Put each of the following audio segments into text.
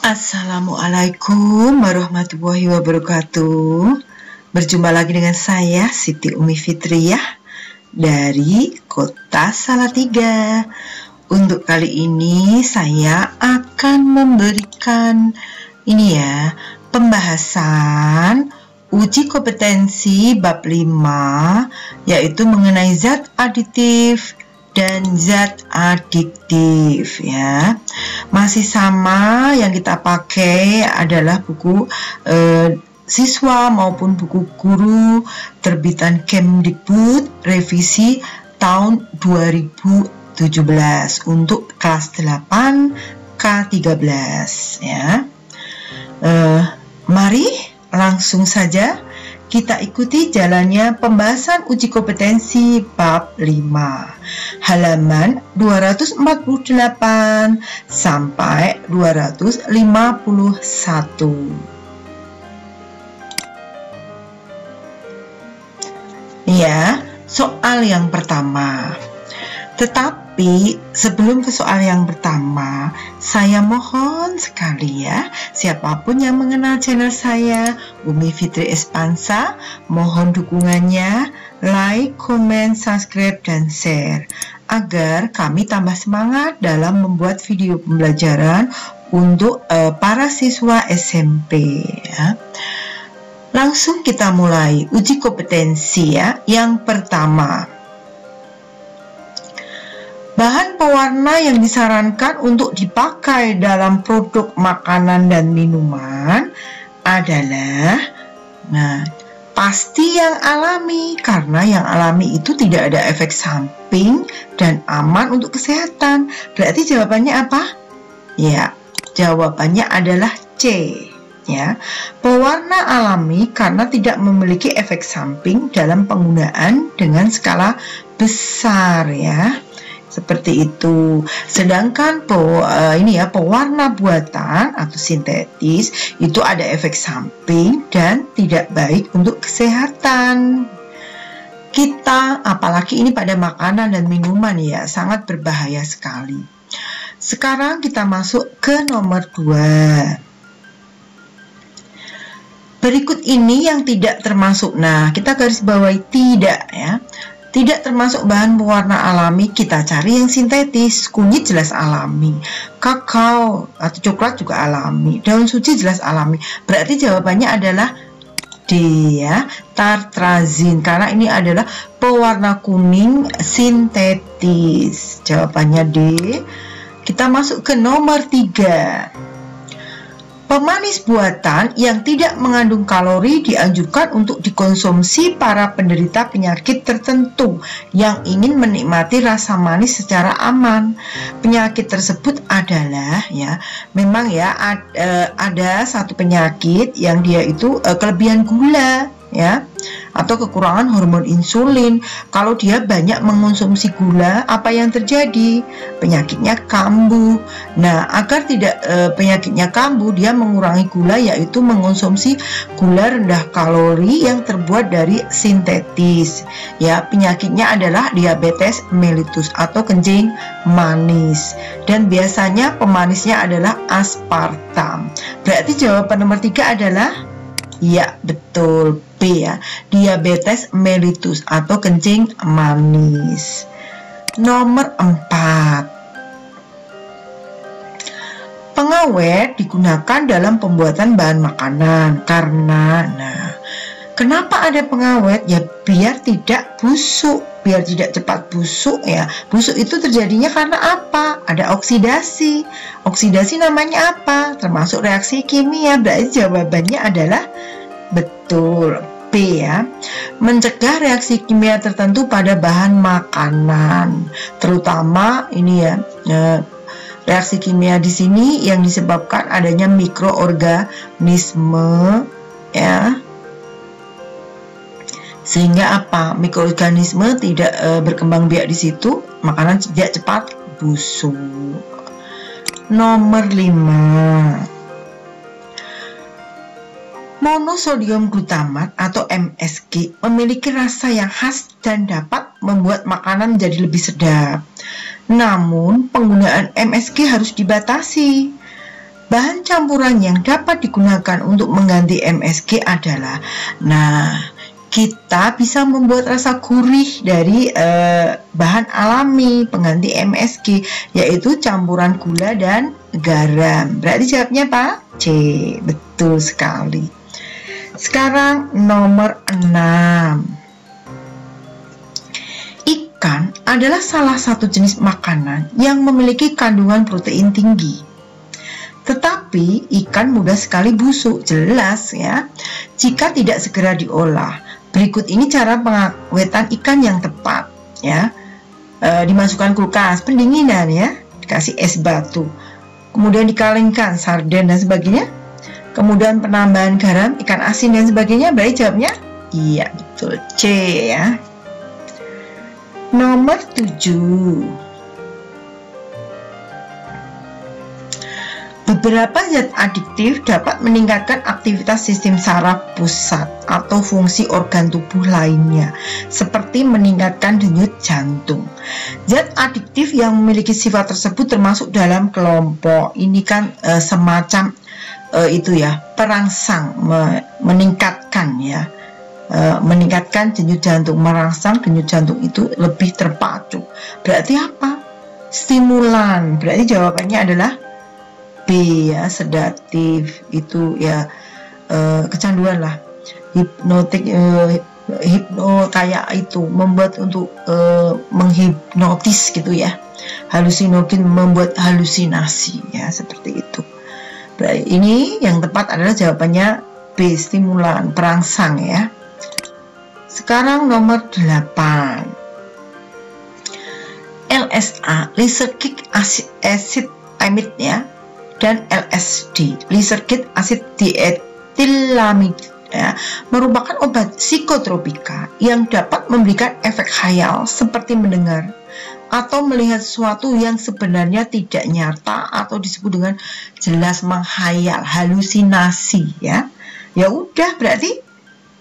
Assalamualaikum warahmatullahi wabarakatuh. Berjumpa lagi dengan saya Siti Umi Fitriyah dari Kota Salatiga. Untuk kali ini saya akan memberikan pembahasan uji kompetensi bab 5, yaitu mengenai zat aditif dan zat adiktif ya. Masih sama, yang kita pakai adalah buku siswa maupun buku guru terbitan Kemdikbud revisi tahun 2017 untuk kelas 8 K13 ya. Mari langsung saja kita ikuti jalannya pembahasan uji kompetensi bab 5 halaman 248 sampai 251. Ya, soal yang pertama. Tetapi sebelum ke soal yang pertama, saya mohon sekali ya, siapapun yang mengenal channel saya, Umi Fitri Espansa, mohon dukungannya, like, comment, subscribe, dan share, agar kami tambah semangat dalam membuat video pembelajaran untuk para siswa SMP ya. Langsung kita mulai uji kompetensi ya. Yang pertama, bahan pewarna yang disarankan untuk dipakai dalam produk makanan dan minuman adalah pasti yang alami, karena yang alami itu tidak ada efek samping dan aman untuk kesehatan. Berarti jawabannya apa? Ya, jawabannya adalah C. Ya, pewarna alami karena tidak memiliki efek samping dalam penggunaan dengan skala besar ya. Seperti itu. Sedangkan pewarna buatan atau sintetis itu ada efek samping dan tidak baik untuk kesehatan kita, apalagi ini pada makanan dan minuman ya, sangat berbahaya sekali. Sekarang kita masuk ke nomor 2. Berikut ini yang tidak termasuk. Nah, kita garis bawahi tidak ya. Tidak termasuk bahan pewarna alami, kita cari yang sintetis. Kunyit jelas alami, kakao atau coklat juga alami, daun suci jelas alami. Berarti jawabannya adalah D ya, tartrazin, karena ini adalah pewarna kuning sintetis. Jawabannya D. Kita masuk ke nomor 3. Pemanis buatan yang tidak mengandung kalori dianjurkan untuk dikonsumsi para penderita penyakit tertentu yang ingin menikmati rasa manis secara aman. Penyakit tersebut adalah ya, memang ya ada satu penyakit yang dia itu kelebihan gula ya, atau kekurangan hormon insulin. Kalau dia banyak mengonsumsi gula, apa yang terjadi? Penyakitnya kambuh. Nah, agar tidak penyakitnya kambuh, dia mengurangi gula, yaitu mengonsumsi gula rendah kalori yang terbuat dari sintetis. Ya, penyakitnya adalah diabetes mellitus atau kencing manis. Dan biasanya pemanisnya adalah aspartam. Berarti jawaban nomor 3 adalah ya, betul, B ya, diabetes mellitus atau kencing manis. Nomor 4. Pengawet digunakan dalam pembuatan bahan makanan karena kenapa ada pengawet? Ya, biar tidak busuk, biar tidak cepat busuk ya. Busuk itu terjadinya karena apa? Ada oksidasi. Oksidasi namanya apa? Termasuk reaksi kimia. Berarti jawabannya adalah betul, B ya. Mencegah reaksi kimia tertentu pada bahan makanan. Terutama ini ya, reaksi kimia di sini yang disebabkan adanya mikroorganisme ya. Sehingga apa? Mikroorganisme tidak berkembang biak di situ, makanan tidak cepat busuk. Nomor 5. Monosodium glutamat atau MSG memiliki rasa yang khas dan dapat membuat makanan menjadi lebih sedap. Namun, penggunaan MSG harus dibatasi Bahan campuran yang dapat digunakan untuk mengganti MSG adalah, kita bisa membuat rasa gurih dari bahan alami pengganti MSG, yaitu campuran gula dan garam. Berarti jawabnya apa? C. Betul sekali. Sekarang nomor 6. Ikan adalah salah satu jenis makanan yang memiliki kandungan protein tinggi. Tetapi ikan mudah sekali busuk, jelas ya, jika tidak segera diolah. Berikut ini cara pengawetan ikan yang tepat ya. Dimasukkan kulkas, pendinginan ya, dikasih es batu, kemudian dikalengkan sarden dan sebagainya, kemudian penambahan garam, ikan asin dan sebagainya. Berarti jawabnya iya, betul, C ya. Nomor 7. Beberapa zat adiktif dapat meningkatkan aktivitas sistem saraf pusat atau fungsi organ tubuh lainnya, seperti meningkatkan denyut jantung. Zat adiktif yang memiliki sifat tersebut termasuk dalam kelompok ini kan semacam itu ya, perangsang, meningkatkan ya. Meningkatkan denyut jantung, merangsang denyut jantung itu lebih terpacu. Berarti apa? Stimulan. Berarti jawabannya adalah B ya, sedatif itu ya, kecanduan lah, hipnotik, hipno kayak itu, membuat untuk menghipnotis gitu ya, halusinogen, membuat halusinasi ya, seperti itu. Berarti ini yang tepat adalah jawabannya B, stimulan, perangsang ya. Sekarang nomor 8. LSA, lysergic acid amide ya, dan LSD, lysergic acid diethylamide ya, merupakan obat psikotropika yang dapat memberikan efek khayal seperti mendengar atau melihat sesuatu yang sebenarnya tidak nyata, atau disebut dengan jelas menghayal, halusinasi ya. Ya udah, berarti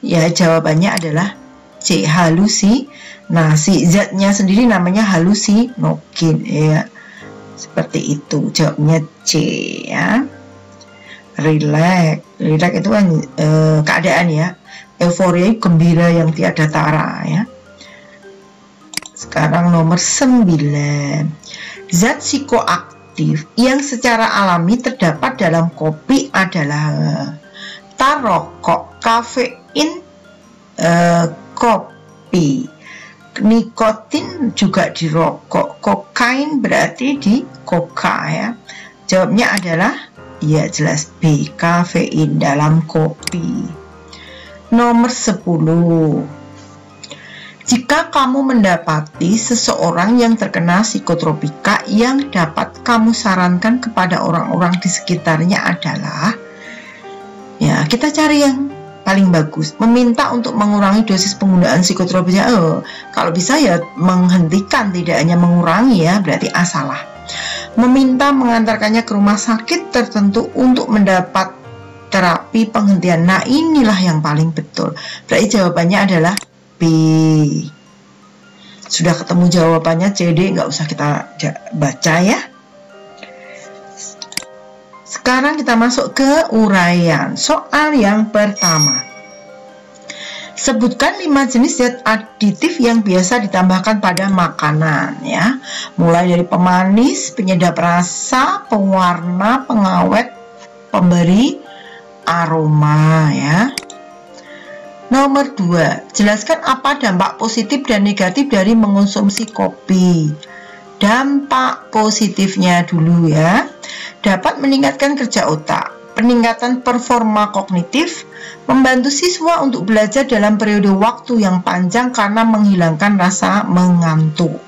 ya jawabannya adalah C, halusinasi. Zatnya sendiri namanya halusinogen ya. Seperti itu, jawabnya C ya. Relax itu kan keadaan ya, euforia, gembira yang tiada tara ya. Sekarang nomor 9. Zat psikoaktif yang secara alami terdapat dalam kopi adalah tar, rokok, kafein, kopi, nikotin juga di rokok, kokain berarti di koka ya. Jawabnya adalah ya jelas B, kafein dalam kopi. Nomor 10. Jika kamu mendapati seseorang yang terkena psikotropika, yang dapat kamu sarankan kepada orang-orang di sekitarnya adalah ya, kita cari yang paling bagus, meminta untuk mengurangi dosis penggunaan psikotropika. Kalau bisa ya menghentikan, tidak hanya mengurangi ya, berarti A salah. Meminta mengantarkannya ke rumah sakit tertentu untuk mendapat terapi penghentian. Nah, inilah yang paling betul. Berarti jawabannya adalah B. Sudah ketemu jawabannya, CD nggak usah kita baca ya. Sekarang kita masuk ke uraian. Soal yang pertama. Sebutkan 5 jenis zat aditif yang biasa ditambahkan pada makanan ya. Mulai dari pemanis, penyedap rasa, pewarna, pengawet, pemberi aroma ya. Nomor 2, jelaskan apa dampak positif dan negatif dari mengonsumsi kopi. Dampak positifnya dulu ya. Dapat meningkatkan kerja otak, peningkatan performa kognitif, membantu siswa untuk belajar dalam periode waktu yang panjang karena menghilangkan rasa mengantuk.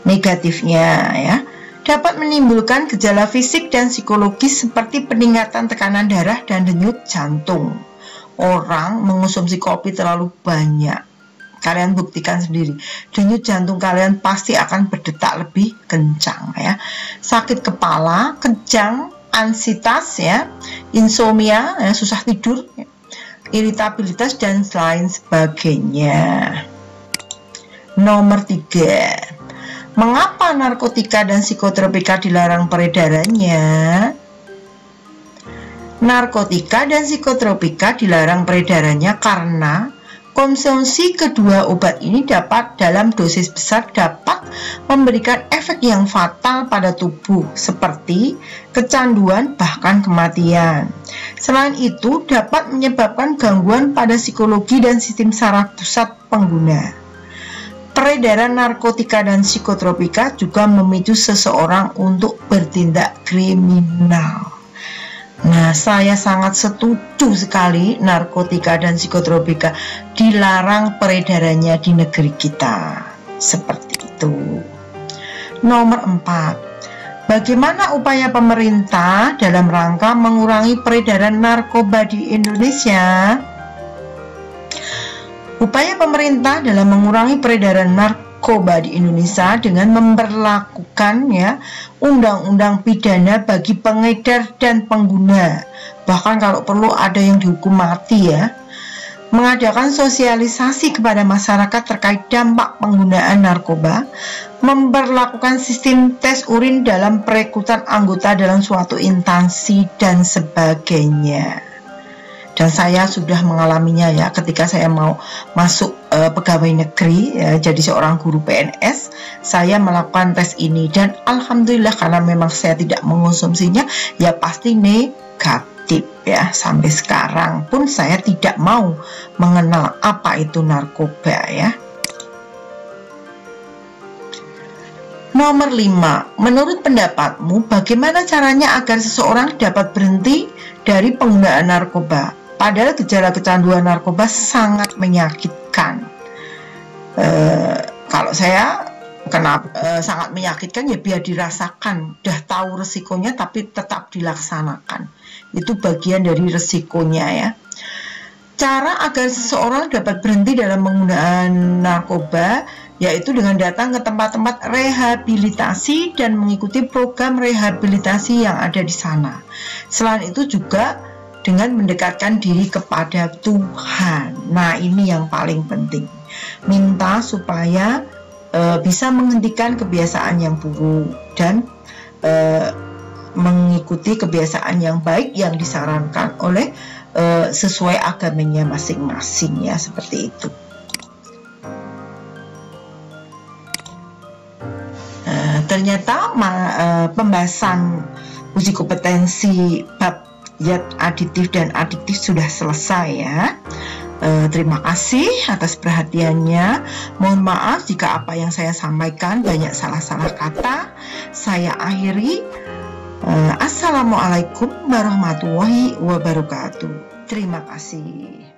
Negatifnya ya, dapat menimbulkan gejala fisik dan psikologis seperti peningkatan tekanan darah dan denyut jantung. Orang mengonsumsi kopi terlalu banyak, kalian buktikan sendiri, denyut jantung kalian pasti akan berdetak lebih kencang ya. Sakit kepala, kejang, ansietas ya, insomnia ya, susah tidur ya, iritabilitas dan lain sebagainya. Nomor 3, mengapa narkotika dan psikotropika dilarang peredarannya? Narkotika dan psikotropika dilarang peredarannya karena konsumsi kedua obat ini dalam dosis besar dapat memberikan efek yang fatal pada tubuh seperti kecanduan bahkan kematian. Selain itu dapat menyebabkan gangguan pada psikologi dan sistem saraf pusat pengguna. Peredaran narkotika dan psikotropika juga memicu seseorang untuk bertindak kriminal. Nah, saya sangat setuju sekali narkotika dan psikotropika dilarang peredarannya di negeri kita. Seperti itu. Nomor 4. Bagaimana upaya pemerintah dalam rangka mengurangi peredaran narkoba di Indonesia? Upaya pemerintah dalam mengurangi peredaran narkoba di Indonesia dengan memberlakukan undang-undang pidana bagi pengedar dan pengguna, bahkan kalau perlu ada yang dihukum mati mengadakan sosialisasi kepada masyarakat terkait dampak penggunaan narkoba, memberlakukan sistem tes urin dalam perekrutan anggota dalam suatu instansi dan sebagainya. Dan saya sudah mengalaminya ketika saya mau masuk pegawai negeri jadi seorang guru PNS, saya melakukan tes ini dan alhamdulillah karena memang saya tidak mengonsumsinya pasti negatif sampai sekarang pun saya tidak mau mengenal apa itu narkoba Nomor 5, menurut pendapatmu bagaimana caranya agar seseorang dapat berhenti dari penggunaan narkoba? Padahal gejala kecanduan narkoba sangat menyakitkan. Kalau saya sangat menyakitkan biar dirasakan, udah tahu resikonya tapi tetap dilaksanakan. Itu bagian dari resikonya Cara agar seseorang dapat berhenti dalam penggunaan narkoba yaitu dengan datang ke tempat-tempat rehabilitasi dan mengikuti program rehabilitasi yang ada di sana. Selain itu juga dengan mendekatkan diri kepada Tuhan. Nah, ini yang paling penting. Minta supaya bisa menghentikan kebiasaan yang buruk dan mengikuti kebiasaan yang baik yang disarankan oleh sesuai agamanya masing-masing seperti itu. Ternyata pembahasan uji kompetensi bab zat aditif dan adiktif sudah selesai Terima kasih atas perhatiannya. Mohon maaf jika apa yang saya sampaikan banyak salah-salah kata. Saya akhiri. Assalamualaikum warahmatullahi wabarakatuh. Terima kasih.